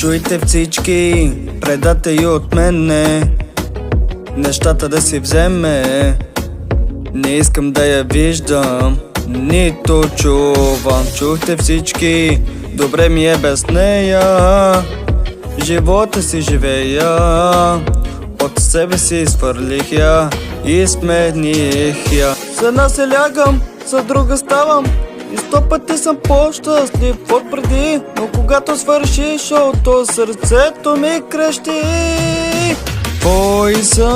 Чуйте всички, предате и от мене нещата да си вземе. Не искам да я виждам, нито чувам. Чухте всички, добре ми е без нея. Живота си живея, от себе си изхвърлих я и смених я. За една се лягам, за друга ставам и 100 пъти съм по-щастлив от преди. Но когато свърши шоуто, сърцето ми крещи. Твой съм,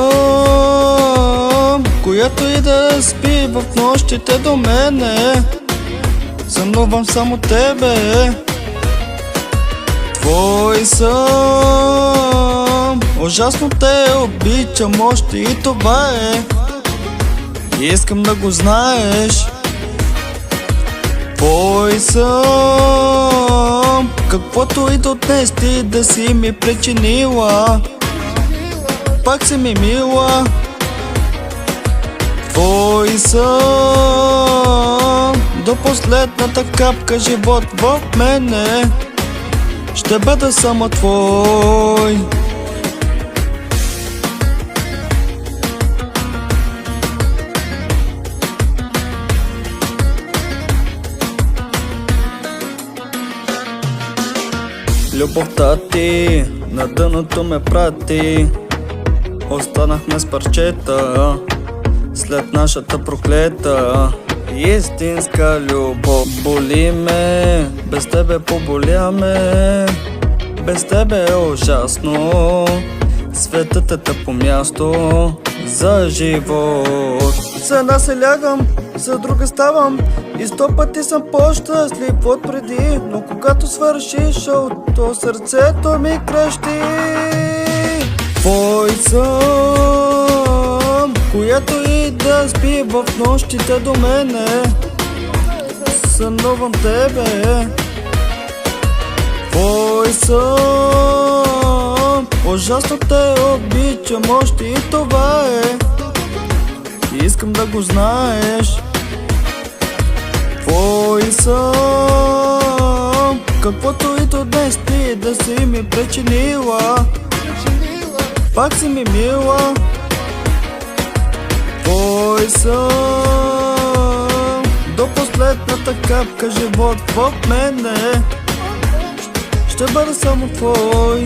която и да спи в нощите до мене. Сънувам само тебе. Твой съм, ужасно те обичам, още и това е. Искам да го знаеш. Твой съм, каквото и до днес ти да си ми причинила, пак си ми мила. Твой съм, до последната капка живот в мене ще бъда само твой. Любовта ти на дъното ме прати. Останахме с парчета след нашата проклета истинска любов. Боли ме, без тебе поболяме. Без тебе е ужасно, светът е тъпо място за живот. За една се лягам, за друга ставам и 100 пъти съм по-щастлив от преди. Но когато свърши шоуто, сърцето ми крещи. Твой съм, която и да спи в нощите до мене. Сънувам тебе. Твой съм, ужасно те обичам, още и това е. Искам да го знаеш. Твой съм, каквото и до днес ти да си ми причинила, пак си ми мила. Твой съм, до последната капка живот в мене ще бъда само твой.